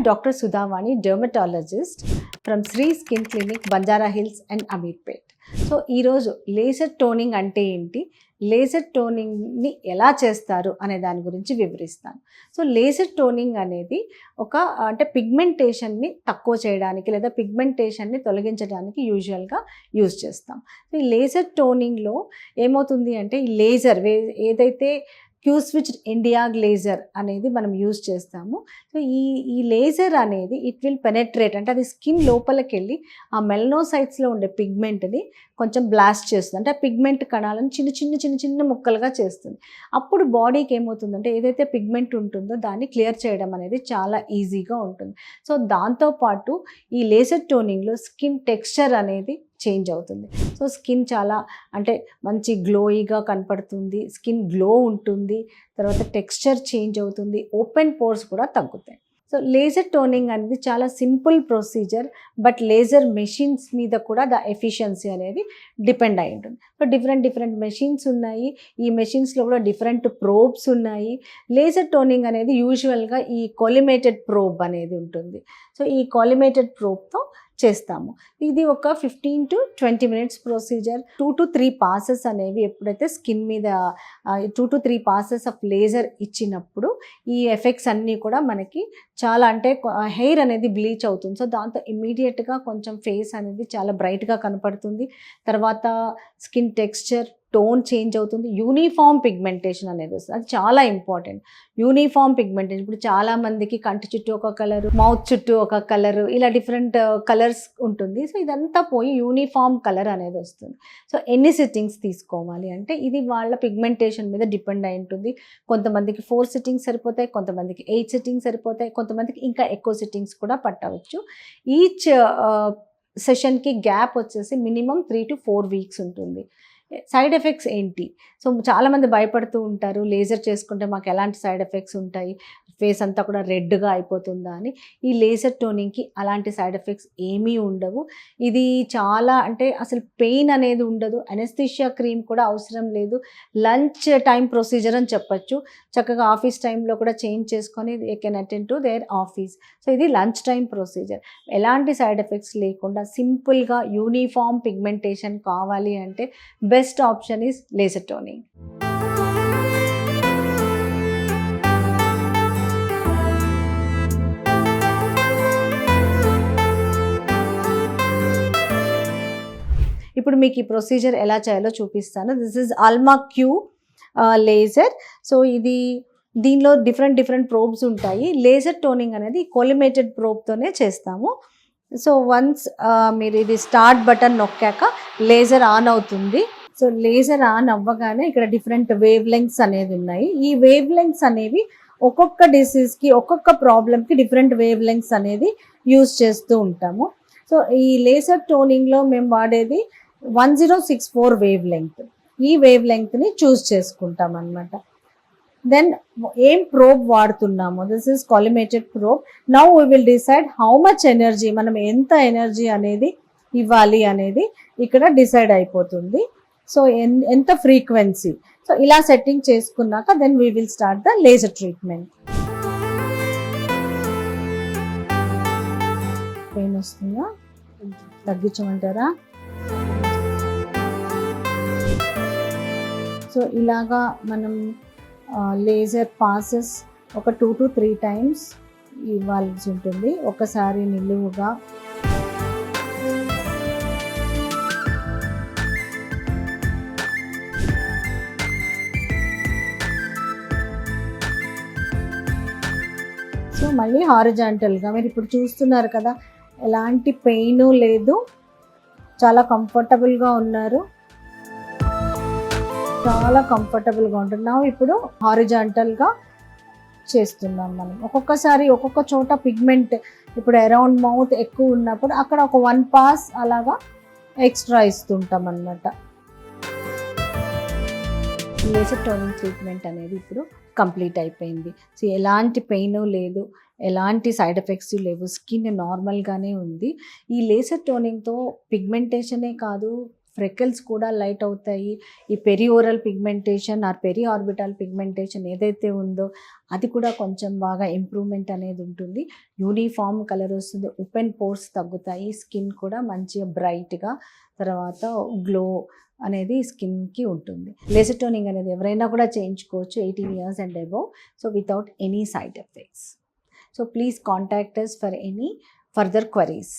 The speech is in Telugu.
Dr. Sudhavani, dermatologist from Sri Skin Clinic, Banjara Hills and Ameerpet. So ఈరోజు లేజర్ టోనింగ్ అంటే ఏంటి, లేజర్ టోనింగ్ని ఎలా చేస్తారు అనే దాని గురించి వివరిస్తాను. సో లేజర్ టోనింగ్ అనేది అంటే పిగ్మెంటేషన్ని తక్కువ చేయడానికి లేదా పిగ్మెంటేషన్ని తొలగించడానికి యూజువల్గా యూజ్ చేస్తాం. సో ఈ లేజర్ టోనింగ్లో ఏమవుతుంది అంటే ఈ లేజర్ ఏదైతే Q-switched Indiag లేజర్ అనేది మనం యూజ్ చేస్తాము. సో ఈ లేజర్ అనేది ఇట్ విల్ పెనెట్రేట్, అంటే అది స్కిన్ లోపలికి వెళ్ళి ఆ మెలనోసైట్స్లో ఉండే పిగ్మెంట్ని కొంచెం బ్లాస్ట్ చేస్తుంది. అంటే ఆ పిగ్మెంట్ కణాలను చిన్న ముక్కలుగా చేస్తుంది. అప్పుడు బాడీకి ఏమవుతుందంటే ఏదైతే పిగ్మెంట్ ఉంటుందో దాన్ని క్లియర్ చేయడం అనేది చాలా ఈజీగా ఉంటుంది. సో దాంతోపాటు ఈ లేజర్ టోనింగ్లో స్కిన్ టెక్స్చర్ అనేది చేంజ్ అవుతుంది. సో స్కిన్ చాలా అంటే మంచి గ్లోయిగా కనపడుతుంది, స్కిన్ గ్లో ఉంటుంది, తర్వాత టెక్స్చర్ చేంజ్ అవుతుంది, ఓపెన్ పోర్స్ కూడా తగ్గుతాయి. సో లేజర్ టోనింగ్ అనేది చాలా simple procedure, but laser machines మీద కూడా ద ఎఫిషియన్సీ అనేది డిపెండ్ అయి ఉంటుంది. సో డిఫరెంట్ మెషిన్స్ ఉన్నాయి, ఈ మెషిన్స్లో కూడా డిఫరెంట్ ప్రోబ్స్ ఉన్నాయి. లేజర్ టోనింగ్ అనేది యూజువల్గా ఈ కొలిమేటెడ్ ప్రోబ్ అనేది ఉంటుంది. సో ఈ కొలిమేటెడ్ ప్రోబ్తో చేస్తాము. ఇది ఒక 15 to 20 minutes procedure. 2 to 3 passes అనేవి ఎప్పుడైతే స్కిన్ మీద 2 to 3 passes ఆఫ్ లేజర్ ఇచ్చినప్పుడు ఈ ఎఫెక్ట్స్ అన్నీ కూడా మనకి చాలా అంటే హెయిర్ అనేది బ్లీచ్ అవుతుంది. సో దాంతో ఇమ్మీడియట్గా కొంచెం ఫేస్ అనేది చాలా బ్రైట్గా కనపడుతుంది. తర్వాత స్కిన్ టెక్స్చర్ టోన్ చేంజ్ అవుతుంది. యూనిఫామ్ పిగ్మెంటేషన్ అనేది వస్తుంది, అది చాలా ఇంపార్టెంట్. యూనిఫామ్ పిగ్మెంటేషన్ ఇప్పుడు చాలామందికి కంటి చుట్టూ ఒక కలరు, మౌత్ చుట్టూ ఒక కలరు, ఇలా డిఫరెంట్ కలర్స్ ఉంటుంది. సో ఇదంతా పోయి యూనిఫామ్ కలర్ అనేది వస్తుంది. సో ఎన్ని సిట్టింగ్స్ తీసుకోవాలి అంటే ఇది వాళ్ళ పిగ్మెంటేషన్ మీద డిపెండ్ అయి ఉంటుంది. కొంతమందికి 4 సిట్టింగ్స్ సరిపోతాయి, కొంతమందికి 8 సిట్టింగ్స్ సరిపోతాయి, కొంతమందికి ఇంకా ఎక్కువ సిట్టింగ్స్ కూడా పట్టవచ్చు. ఈచ్ సెషన్కి గ్యాప్ వచ్చేసి మినిమం 3 to 4 weeks ఉంటుంది. సైడ్ ఎఫెక్ట్స్ ఏంటి? సో చాలామంది భయపడుతూ ఉంటారు, లేజర్ చేసుకుంటే మాకు ఎలాంటి సైడ్ ఎఫెక్ట్స్ ఉంటాయి, ఫేస్ అంతా కూడా రెడ్గా అయిపోతుందా అని. ఈ లేజర్ టోనింగ్కి అలాంటి సైడ్ ఎఫెక్ట్స్ ఏమీ ఉండవు. ఇది చాలా అంటే అసలు పెయిన్ అనేది ఉండదు, అనెస్థీషియా క్రీమ్ కూడా అవసరం లేదు. లంచ్ టైం ప్రొసీజర్ అని చెప్పచ్చు. చక్కగా ఆఫీస్ టైంలో కూడా చేంజ్ చేసుకొని they can attend to their office. So ఇది లంచ్ టైం ప్రొసీజర్. ఎలాంటి సైడ్ ఎఫెక్ట్స్ లేకుండా సింపుల్గా యూనిఫామ్ పిగ్మెంటేషన్ కావాలి అంటే best option is laser toning. ఇప్పుడు మీకు ఈ ప్రొసీజర్ ఎలా చేయాలో చూపిస్తాను. This is Alma Q laser. So దీనిలో డిఫరెంట్ ప్రోబ్స్ ఉంటాయి. లేజర్ టోనింగ్ అనేది కొలిమేటెడ్ ప్రోబ్తోనే చేస్తాము. సో వన్స్ మీరు ఇది స్టార్ట్ బటన్ నొక్కాక లేజర్ ఆన్ అవుతుంది. సో లేజర్ ఆన్ అవ్వగానే ఇక్కడ డిఫరెంట్ వేవ్ లెంగ్త్స్ అనేది ఉన్నాయి. ఈ వేవ్ లెంగ్త్స్ అనేవి ఒక్కొక్క డిసీజ్కి ఒక్కొక్క ప్రాబ్లమ్కి డిఫరెంట్ వేవ్ లెంగ్త్స్ అనేది యూజ్ చేస్తూ ఉంటాము. సో ఈ లేజర్ టోనింగ్లో మేము వాడేది 1064 వేవ్ లెంగ్త్. ఈ వేవ్ లెంగ్త్ని చూస్ చేసుకుంటాం అన్నమాట. దెన్ ఏం ప్రోబ్ వాడుతున్నాము, this is collimated probe. Now we will decide how much energy, మనం ఎంత ఎనర్జీ అనేది ఇవ్వాలి అనేది ఇక్కడ డిసైడ్ అయిపోతుంది. సో ఎంత ఫ్రీక్వెన్సీ, సో ఇలా సెట్టింగ్ చేసుకున్నాక then we will start the laser treatment. Pain వస్తుందా, తగ్గించమంటారా? సో ఇలాగా మనం లేజర్ పాసెస్ ఒక 2 to 3 times ఇవ్వాల్సి ఉంటుంది. ఒకసారి నిలువుగా, సో మళ్ళీ హారిజాంటల్గా. మీరు ఇప్పుడు చూస్తున్నారు కదా, ఎలాంటి పెయిన్ లేదు, చాలా కంఫర్టబుల్గా ఉన్నారు, చాలా కంఫర్టబుల్గా ఉంటున్నాం. ఇప్పుడు హారిజాంటల్గా చేస్తున్నాం మనం. ఒక్కొక్కసారి ఒక్కొక్క చోట పిగ్మెంట్, ఇప్పుడు అరౌండ్ మౌత్ ఎక్కువ ఉన్నప్పుడు అక్కడ ఒక 1 pass అలాగా ఎక్స్ట్రా ఇస్తుంటాం అన్నమాట. లేజర్ టోనింగ్ ట్రీట్మెంట్ అనేది ఇప్పుడు కంప్లీట్ అయిపోయింది. సో ఎలాంటి పెయిన్ లేదు, ఎలాంటి సైడ్ ఎఫెక్ట్స్ లేవు, స్కిన్ నార్మల్గానే ఉంది. ఈ లేజర్ టోనింగ్తో పిగ్మెంటేషనే కాదు, ఫ్రెకల్స్ కూడా లైట్ అవుతాయి. ఈ perioral pigmentation or periorbital pigmentation ఏదైతే ఉందో అది కూడా కొంచెం బాగా ఇంప్రూవ్మెంట్ అనేది ఉంటుంది. యూనిఫామ్ కలర్ వస్తుంది, ఓపెన్ పోర్స్ తగ్గుతాయి, స్కిన్ కూడా మంచిగా బ్రైట్గా, తర్వాత గ్లో అనేది స్కిన్కి ఉంటుంది. లేజర్ టోనింగ్ అనేది ఎవరైనా కూడా చేయించుకోవచ్చు 18 years and above, so without any side effects. So please contact us for any further queries.